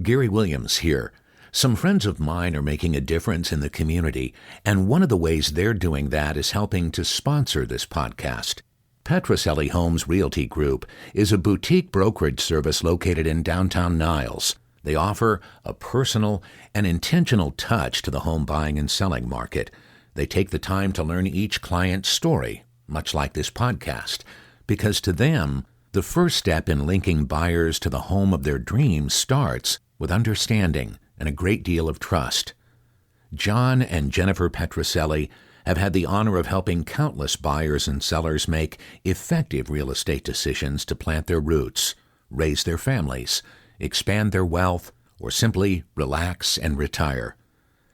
Gary Williams here. Some friends of mine are making a difference in the community, and one of the ways they're doing that is helping to sponsor this podcast. Petroselli Homes Realty Group is a boutique brokerage service located in downtown Niles. They offer a personal and intentional touch to the home buying and selling market. They take the time to learn each client's story, much like this podcast, because to them, the first step in linking buyers to the home of their dreams starts with understanding and a great deal of trust. John and Jennifer Petroselli have had the honor of helping countless buyers and sellers make effective real estate decisions to plant their roots, raise their families, expand their wealth, or simply relax and retire.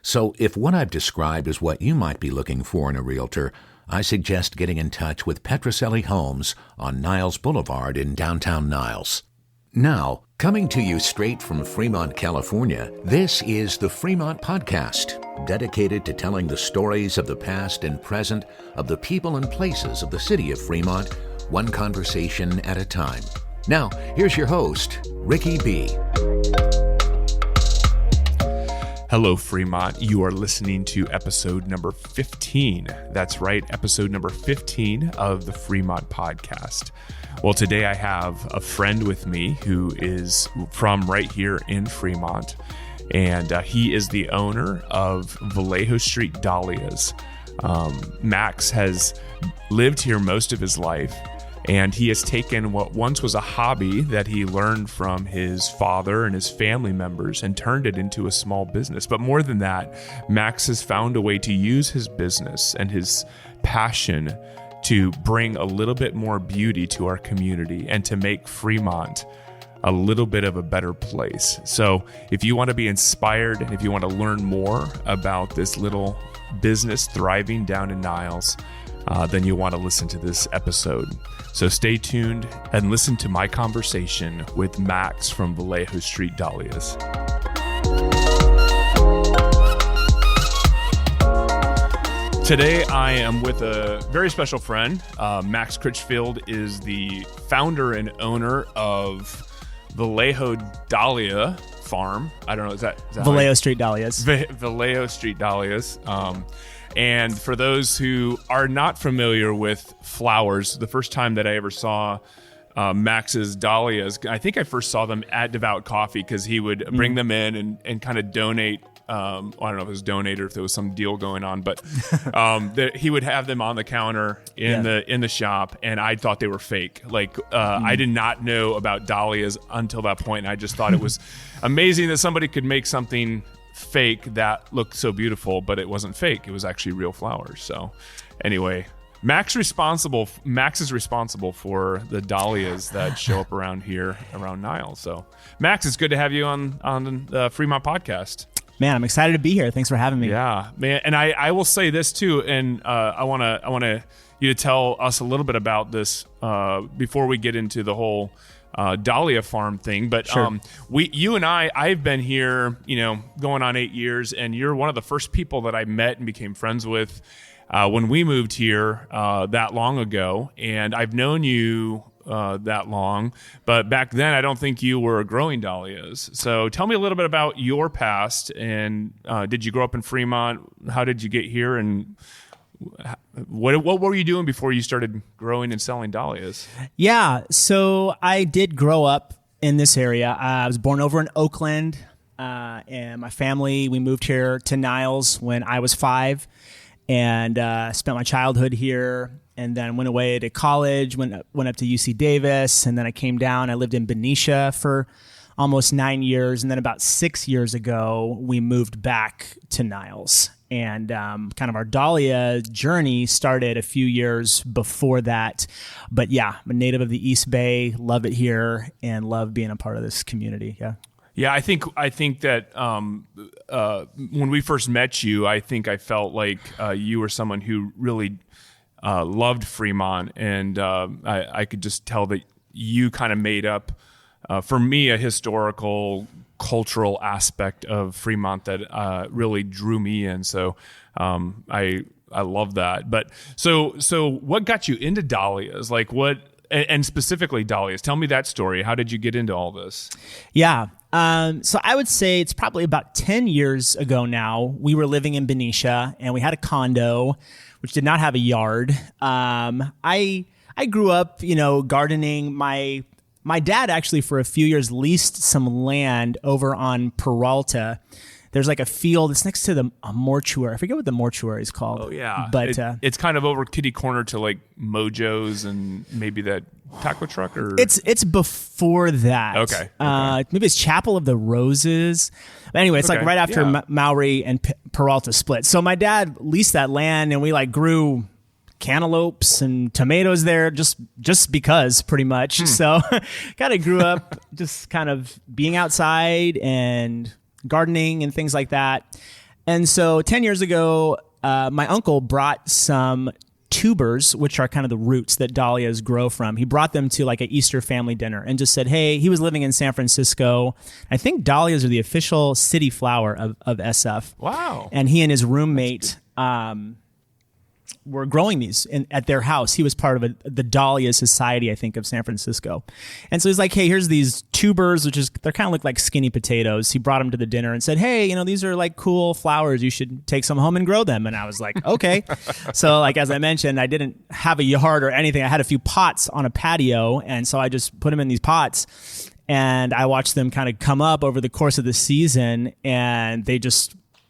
So if what I've described is what you might be looking for in a realtor, I suggest getting in touch with Petroselli Homes on Niles Boulevard in downtown Niles. Now, coming to you straight from Fremont, California, this is the Fremont Podcast, dedicated to telling the stories of the past and present of the people and places of the city of Fremont, one conversation at a time. Now, here's your host, Ricky B. Hello, Fremont. You are listening to episode number 15. That's right, episode number 15 of the Fremont Podcast. Well, today I have a friend with me who is from right here in Fremont, and he is the owner of Vallejo Street Dahlias. Max has lived here most of his life, and he has taken what once was a hobby that he learned from his father and his family members and turned it into a small business. But more than that, Max has found a way to use his business and his passion to bring a little bit more beauty to our community and to make Fremont a little bit of a better place. So if you want to be inspired and if you want to learn more about this little business thriving down in Niles, then you'll want to listen to this episode. So stay tuned and listen to my conversation with Max from Vallejo Street Dahlias. Today I am with a very special friend. Max Critchfield is the founder and owner of Vallejo Dahlia Farm. I don't know, is that Vallejo Street Dahlias. Vallejo Street Dahlias. And for those who are not familiar with flowers, the first time that I ever saw Max's dahlias, I think I first saw them at Devout Coffee because he would bring them in and kind of donate. I don't know if it was donate or if there was some deal going on, but he would have them on the counter in the shop, and I thought they were fake. I did not know about dahlias until that point, and I just thought it was amazing that somebody could make something fake that looked so beautiful, but it wasn't fake. It was actually real flowers. So anyway, Max is responsible for the dahlias that show up around here, around Niles. So Max, it's good to have you on the Fremont Podcast. Man, I'm excited to be here. Thanks for having me. Yeah, man. And I will say this too, and I want you to tell us a little bit about this before we get into the whole Dahlia farm thing. But sure. You and I've been here, going on 8 years, and you're one of the first people that I met and became friends with when we moved here that long ago. And I've known you that long, but back then I don't think you were growing dahlias. So tell me a little bit about your past, and did you grow up in Fremont? How did you get here, and what were you doing before you started growing and selling dahlias? Yeah, so I did grow up in this area. I was born over in Oakland, and my family, we moved here to Niles when I was 5, and spent my childhood here, and then went away to college, went up to UC Davis, and then I came down. I lived in Benicia for almost 9 years, and then about 6 years ago, we moved back to Niles. And kind of our dahlia journey started a few years before that. But yeah, I'm a native of the East Bay, love it here, and love being a part of this community. Yeah. Yeah, I think that when we first met you, I think I felt like you were someone who really loved Fremont, and I could just tell that you kind of made up, for me, a historical, cultural aspect of Fremont that really drew me in. So I love that. But so what got you into dahlias? Like, what and specifically dahlias. Tell me that story. How did you get into all this? Yeah. So I would say it's probably about 10 years ago now. We were living in Benicia, and we had a condo, which did not have a yard. I grew up, gardening. My dad actually for a few years leased some land over on Peralta. There's like a field. It's next to a mortuary. I forget what the mortuary is called. Oh yeah, but it's kind of over kitty corner to like Mojo's and maybe that taco truck. Or it's before that. Okay. Maybe it's Chapel of the Roses. But anyway, it's like right after Maury and Peralta split. So my dad leased that land, and we like grew cantaloupes and tomatoes there just because, pretty much. So kind of grew up just kind of being outside and gardening and things like that. And so 10 years ago, my uncle brought some tubers, which are kind of the roots that dahlias grow from. He brought them to like an Easter family dinner and just said, hey, he was living in San Francisco. I think dahlias are the official city flower of SF. Wow. And he and his roommate were growing these at their house. He was part of the Dahlia Society, I think, of San Francisco. And so he's like, hey, here's these tubers, they kind of look like skinny potatoes. He brought them to the dinner and said, hey, these are like cool flowers. You should take some home and grow them. And I was like, okay. So like, as I mentioned, I didn't have a yard or anything. I had a few pots on a patio. And so I just put them in these pots, and I watched them kind of come up over the course of the season, and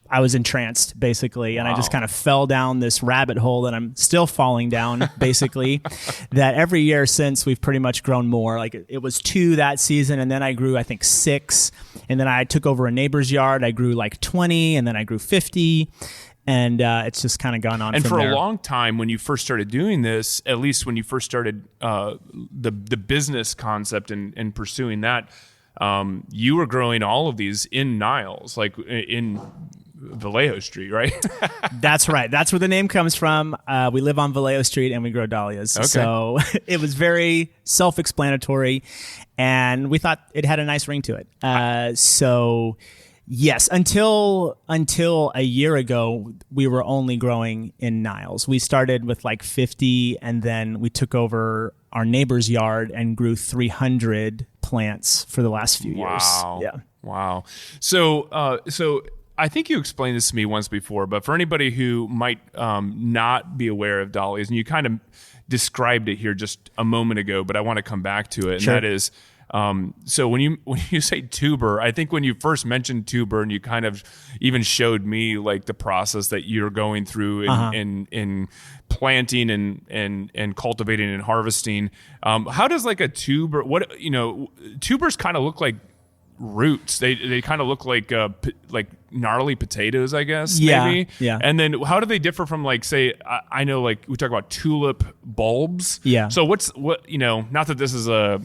I was entranced, basically, and I just kind of fell down this rabbit hole that I'm still falling down, basically, that every year since we've pretty much grown more. Like it was 2 that season, and then I grew, I think, 6, and then I took over a neighbor's yard. I grew like 20, and then I grew 50, and it's just kind of gone on. And from there. A long time, when you first started doing this, at least when you first started the business concept and pursuing that, you were growing all of these in Niles, like in Vallejo Street, right? That's right. That's where the name comes from. We live on Vallejo Street, and we grow dahlias. Okay. So it was very self-explanatory, and we thought it had a nice ring to it. So yes, until a year ago, we were only growing in Niles. We started with like 50, and then we took over our neighbor's yard and grew 300 plants for the last few years. Wow. Yeah. Wow. So I think you explained this to me once before, but for anybody who might not be aware of dahlias, and you kind of described it here just a moment ago, but I want to come back to it. Sure. And that is, so when you say tuber, I think when you first mentioned tuber, and you kind of even showed me like the process that you're going through in planting and cultivating and harvesting. How does like a tuber? Tubers kind of look like roots. They kind of look like gnarly potatoes, I guess. Yeah, maybe. yeah. And then how do they differ from like, say, I know like we talk about tulip bulbs. Yeah. So what not that this is a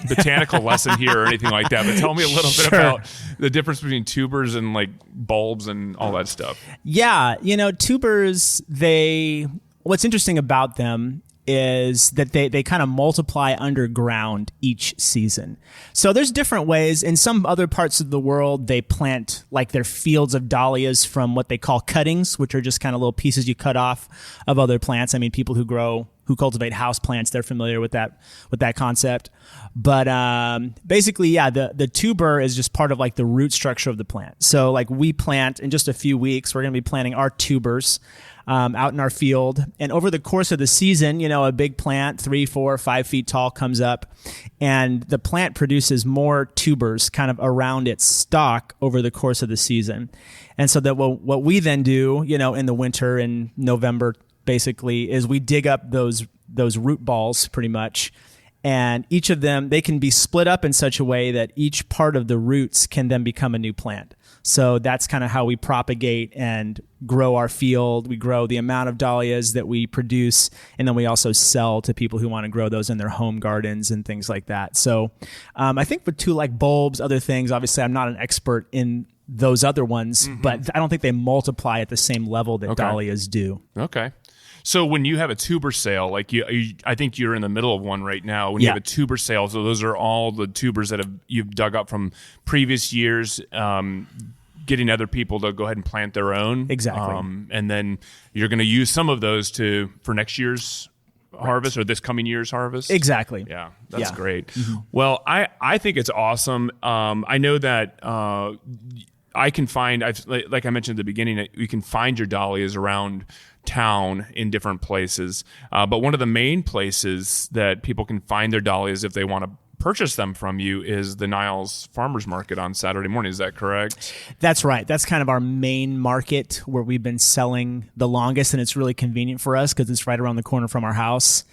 botanical lesson here or anything like that, but tell me a little bit about the difference between tubers and like bulbs and all that stuff. Yeah, tubers, what's interesting about them is that they kind of multiply underground each season. So there's different ways. In some other parts of the world, they plant like their fields of dahlias from what they call cuttings, which are just kind of little pieces you cut off of other plants. I mean, people who cultivate house plants, they're familiar with that concept. But basically, yeah, the tuber is just part of like the root structure of the plant. So like we plant in just a few weeks, we're going to be planting our tubers out in our field. And over the course of the season, a big plant, 3, 4, 5 feet tall, comes up, and the plant produces more tubers kind of around its stalk over the course of the season. And so that what we then do, in the winter in November, basically, is we dig up those root balls pretty much. And each of them, they can be split up in such a way that each part of the roots can then become a new plant. So that's kind of how we propagate and grow our field. We grow the amount of dahlias that we produce, and then we also sell to people who want to grow those in their home gardens and things like that. So I think with like bulbs, other things, obviously I'm not an expert in those other ones, but I don't think they multiply at the same level that dahlias do. Okay. So when you have a tuber sale, like I think you're in the middle of one right now. When you have a tuber sale, so those are all the tubers that you've dug up from previous years, getting other people to go ahead and plant their own. Exactly. And then you're going to use some of those for next year's harvest or this coming year's harvest. Exactly. Yeah, that's Yeah. great. Well, I think it's awesome. I know that I can find, like I mentioned at the beginning, you can find your dahlias around town in different places. But one of the main places that people can find their dahlias if they want to purchase them from you is the Niles Farmers Market on Saturday morning. Is that correct? That's right. That's kind of our main market where we've been selling the longest, and it's really convenient for us because it's right around the corner from our house.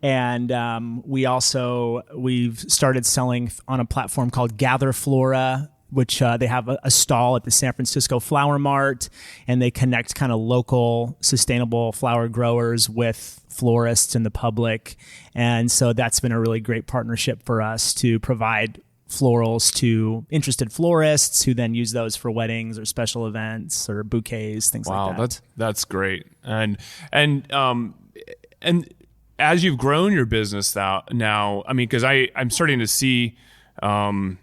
And we've started selling on a platform called Gather Flora, which they have a stall at the San Francisco Flower Mart, and they connect kind of local sustainable flower growers with florists and the public. And so that's been a really great partnership for us to provide florals to interested florists who then use those for weddings or special events or bouquets, things like that. Wow, that's great. And as you've grown your business now, I mean, because I'm starting to see an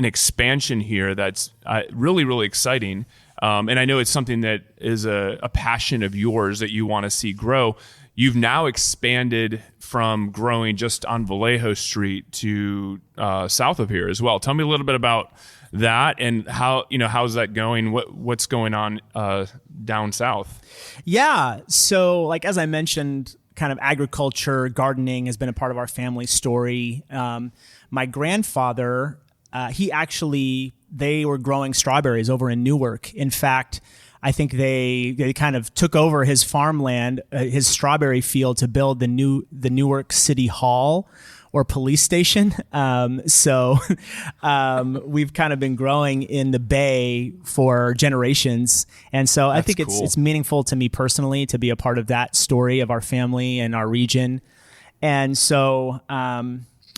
expansion here that's really, really exciting. And I know it's something that is a passion of yours that you want to see grow. You've now expanded from growing just on Vallejo Street to south of here as well. Tell me a little bit about that and how's that going? What's going on down south? Yeah. So like, as I mentioned, kind of agriculture, gardening has been a part of our family story. My grandfather, they were growing strawberries over in Newark. In fact, I think they kind of took over his farmland, his strawberry field, to build the Newark City Hall or police station. So we've kind of been growing in the Bay for generations. And so I think it's meaningful to me personally to be a part of that story of our family and our region. And so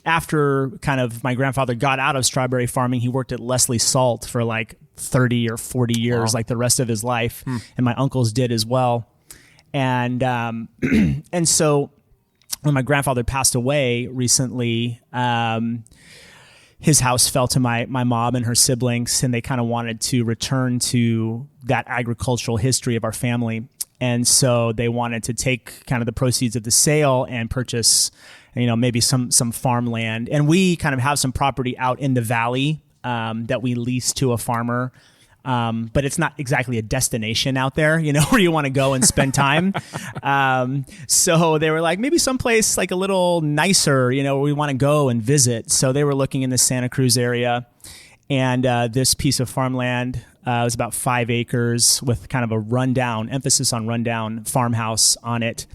after kind of my grandfather got out of strawberry farming, he worked at Leslie Salt for like 30 or 40 years, like the rest of his life. And my uncles did as well. And and so when my grandfather passed away recently, his house fell to my mom and her siblings, and they kind of wanted to return to that agricultural history of our family. And so they wanted to take kind of the proceeds of the sale and purchase, maybe some farmland. And we kind of have some property out in the valley that we lease to a farmer. But it's not exactly a destination out there, where you want to go and spend time. So they were like, maybe someplace like a little nicer, where we want to go and visit. So they were looking in the Santa Cruz area, and this piece of farmland was about 5 acres with kind of a emphasis on rundown farmhouse on it.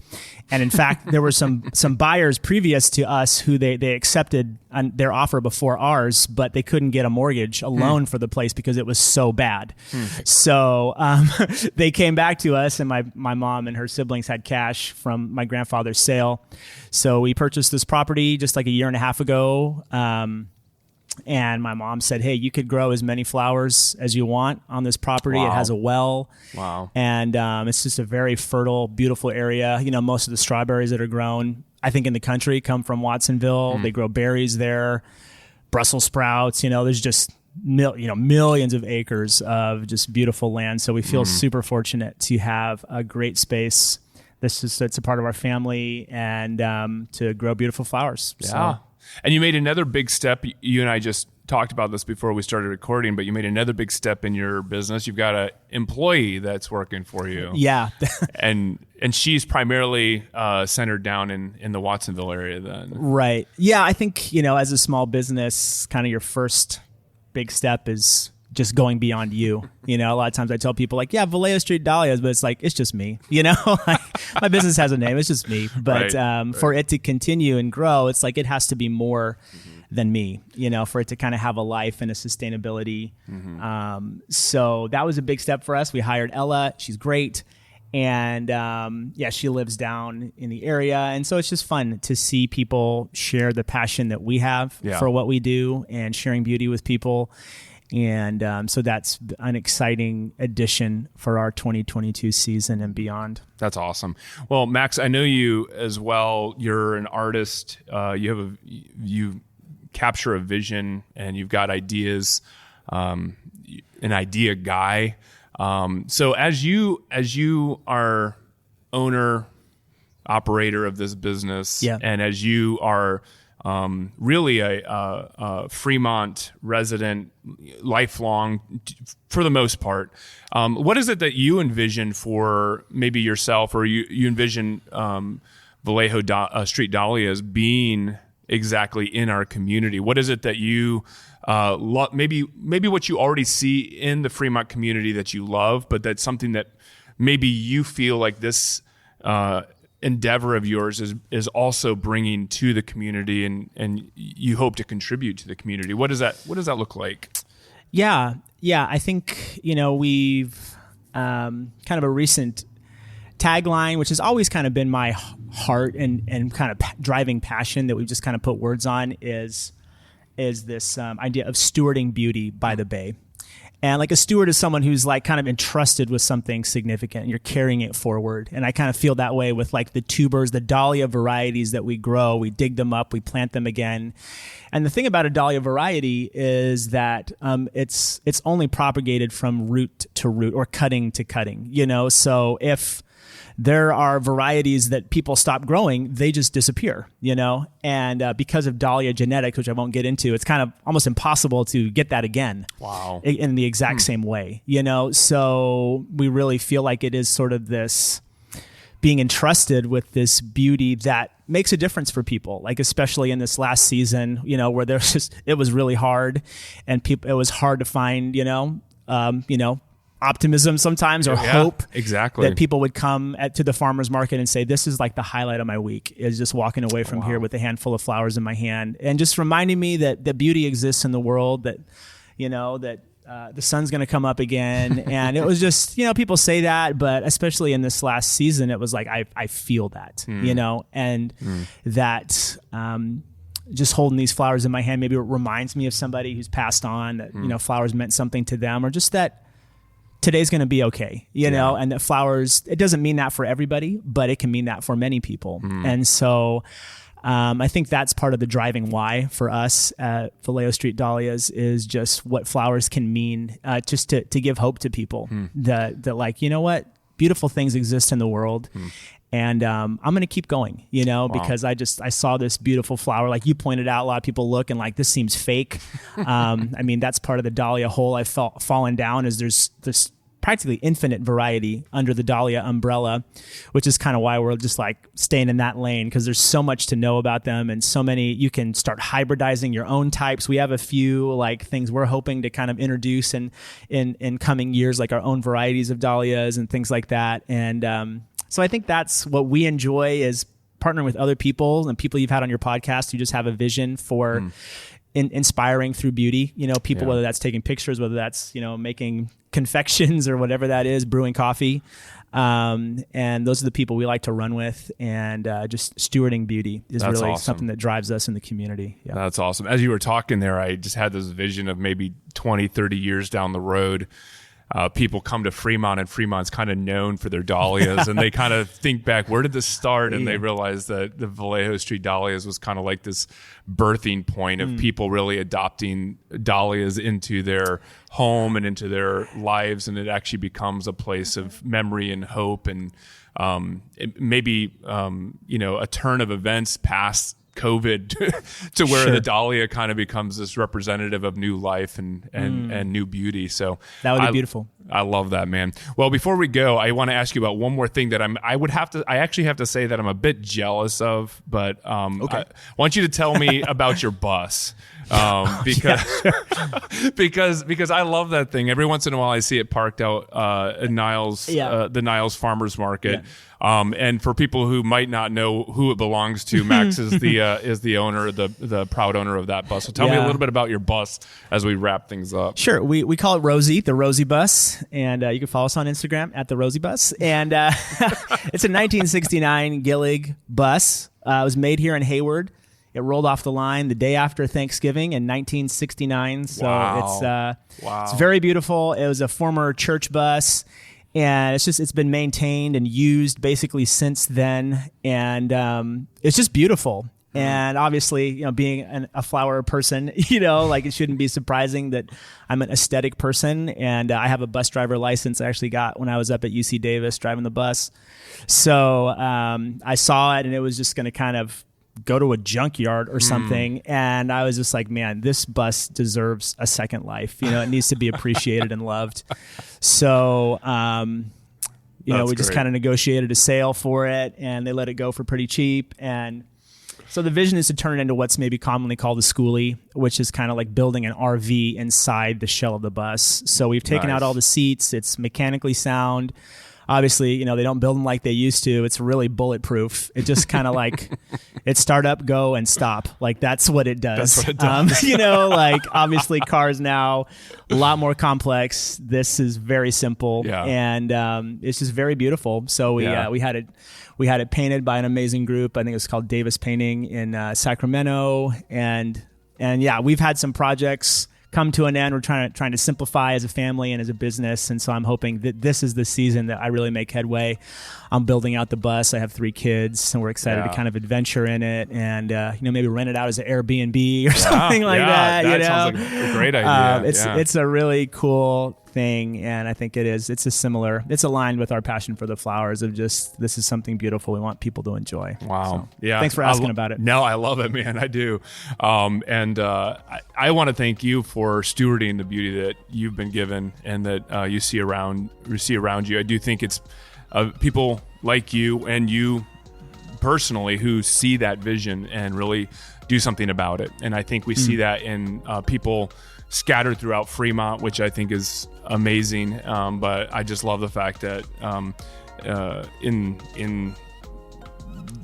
And in fact, there were some buyers previous to us who they accepted their offer before ours, but they couldn't get a loan for the place because it was so bad. So they came back to us, and my mom and her siblings had cash from my grandfather's sale. So we purchased this property just like a year and a half ago. And my mom said, hey, you could grow as many flowers as you want on this property. Wow. It has a well. Wow. And it's just a very fertile, beautiful area. Most of the strawberries that are grown, I think, in the country come from Watsonville. They grow berries there, Brussels sprouts. There's just millions of acres of just beautiful land. So we feel super fortunate to have a great space. It's a part of our family, and to grow beautiful flowers. Yeah. So. And you made another big step. You and I just talked about this before we started recording, but you made another big step in your business. You've got an employee that's working for you. Yeah. and she's primarily centered down in the Watsonville area then. Right. Yeah, I think, as a small business, kind of your first big step is just going beyond you. A lot of times I tell people like, yeah, Vallejo Street Dahlias, but it's like, it's just me, like, my business has a name. It's just me. But for it to continue and grow, it's like, it has to be more than me, for it to kind of have a life and a sustainability. So that was a big step for us. We hired Ella. She's great. And she lives down in the area. And so it's just fun to see people share the passion that we have for what we do and sharing beauty with people. And so that's an exciting addition for our 2022 season and beyond. That's awesome. Well, Max, I know you as well. You're an artist. You capture a vision, and you've got ideas. An idea guy. So as you are owner operator of this business, Yeah. and as you are really a Fremont resident, lifelong, for the most part, what is it that you envision for maybe yourself, or you envision Vallejo Street Dahlias being exactly in our community? What is it that you love? Maybe what you already see in the Fremont community that you love, but that's something that maybe you feel like this endeavor of yours is also bringing to the community, and you hope to contribute to the community. What does that look like? Yeah. I think, we've kind of a recent tagline, which has always kind of been my heart and kind of driving passion that we've just kind of put words on, is this idea of stewarding beauty by the bay. And like a steward is someone who's like kind of entrusted with something significant, and you're carrying it forward. And I kind of feel that way with like the tubers, the dahlia varieties that we grow. We dig them up, we plant them again. And the thing about a dahlia variety is that it's only propagated from root to root, or cutting to cutting. So if there are varieties that people stop growing, they just disappear, and because of dahlia genetics, which I won't get into, it's kind of almost impossible to get that again. Wow. In the exact same way, so we really feel like it is sort of this being entrusted with this beauty that makes a difference for people, like especially in this last season, where it was really hard, and it was hard to find, optimism sometimes, or hope exactly that people would come to the farmer's market and say, this is like the highlight of my week, is just walking away from here with a handful of flowers in my hand, and just reminding me that beauty exists in the world, that the sun's going to come up again. And it was just, people say that, but especially in this last season, it was like I feel that, and that just holding these flowers in my hand, maybe it reminds me of somebody who's passed on, that flowers meant something to them, or just that today's going to be okay, and that flowers, it doesn't mean that for everybody, but it can mean that for many people. And so I think that's part of the driving why for us at Vallejo Street Dahlias, is just what flowers can mean, just to give hope to people that like, what, beautiful things exist in the world. And I'm going to keep going, because I saw this beautiful flower. Like you pointed out, a lot of people look and like, this seems fake. That's part of the dahlia hole I've fallen down, is there's this practically infinite variety under the dahlia umbrella, which is kind of why we're just like staying in that lane, because there's so much to know about them, and so many. You can start hybridizing your own types. We have a few like things we're hoping to kind of introduce in coming years, like our own varieties of dahlias and things like that. And so I think that's what we enjoy, is partnering with other people and people you've had on your podcast who just have a vision for inspiring through beauty, people, whether that's taking pictures, whether that's, making confections or whatever that is, brewing coffee. And those are the people we like to run with, and just stewarding beauty is That's really awesome. something that drives us in the community. Yeah. That's awesome. As you were talking there, I just had this vision of maybe 20, 30 years down the road, people come to Fremont, and Fremont's kind of known for their dahlias, and they kind of think back, where did this start? And they realize that the Vallejo Street Dahlias was kind of like this birthing point of people really adopting dahlias into their home and into their lives, and it actually becomes a place of memory and hope, and maybe a turn of events past COVID to where the dahlia kind of becomes this representative of new life and new beauty. So That would be beautiful. I love that, man. Well, before we go, I want to ask you about one more thing that I actually have to say that I'm a bit jealous of, but I want you to tell me about your bus. Because I love that thing. Every once in a while I see it parked out at Niles, the Niles Farmers Market. And for people who might not know who it belongs to, Max is the owner, the proud owner of that bus. So tell me a little bit about your bus as we wrap things up. Sure. We call it Rosie, the Rosie Bus, and you can follow us on Instagram at the Rosie Bus. And it's a 1969 Gillig bus. It was made here in Hayward. It rolled off the line the day after Thanksgiving in 1969. So it's very beautiful. It was a former church bus, and it's been maintained and used basically since then. And it's just beautiful. And obviously, being a flower person, like it shouldn't be surprising that I'm an aesthetic person. And I have a bus driver license I actually got when I was up at UC Davis driving the bus. So I saw it, and it was just going to kind of go to a junkyard or something. And I was just like, man, this bus deserves a second life. It needs to be appreciated and loved. So, we just kind of negotiated a sale for it, and they let it go for pretty cheap. And so the vision is to turn it into what's maybe commonly called a schoolie, which is kind of like building an RV inside the shell of the bus. So we've taken out all the seats. It's mechanically sound. Obviously, they don't build them like they used to. It's really bulletproof. It just kind of like it start up, go, and stop. Like that's what it does. That's what it does. Like obviously cars now a lot more complex. This is very simple, and it's just very beautiful. So we had it painted by an amazing group. I think it was called Davis Painting in Sacramento, and we've had some projects come to an end. We're trying to simplify as a family and as a business, and so I'm hoping that this is the season that I really make headway. I'm building out the bus. I have 3 kids, and we're excited to kind of adventure in it, and maybe rent it out as an Airbnb or something like that. That sounds like a great idea. It's a really cool thing, and I think it is. It's aligned with our passion for the flowers of just this is something beautiful we want people to enjoy. Wow. So, thanks for asking about it. No, I love it, man. I do. I want to thank you for stewarding the beauty that you've been given and that you see around you. I do think it's people like you and you personally who see that vision and really do something about it. And I think we see that in people scattered throughout Fremont, which I think is amazing. But I just love the fact that in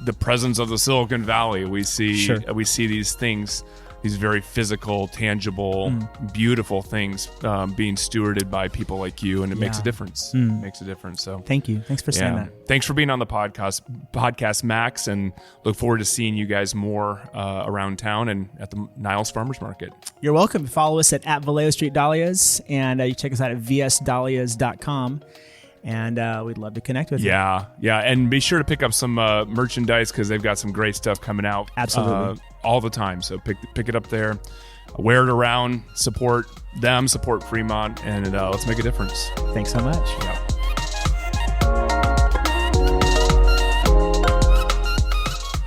the presence of the Silicon Valley, we see these things, these very physical, tangible, beautiful things being stewarded by people like you, and it makes a difference. It makes a difference. So thank you. Thanks for saying that. Thanks for being on the podcast, Max, and look forward to seeing you guys more around town and at the Niles Farmers Market. You're welcome. Follow us at Vallejo Street Dahlias, and you check us out at vsdahlias.com. And we'd love to connect with you. Yeah. And be sure to pick up some merchandise because they've got some great stuff coming out. Absolutely. All the time. So pick it up there, wear it around, support them, support Fremont, and let's make a difference. Thanks so much. Yeah.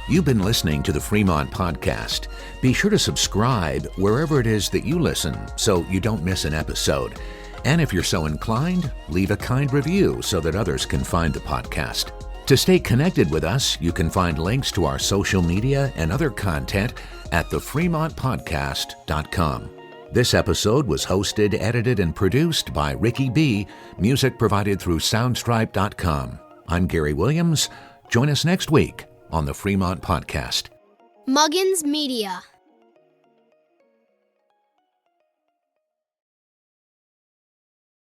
You've been listening to the Fremont Podcast. Be sure to subscribe wherever it is that you listen so you don't miss an episode. And if you're so inclined, leave a kind review so that others can find the podcast. To stay connected with us, you can find links to our social media and other content at thefremontpodcast.com. This episode was hosted, edited, and produced by Ricky B. Music provided through Soundstripe.com. I'm Gary Williams. Join us next week on the Fremont Podcast. Muggins Media.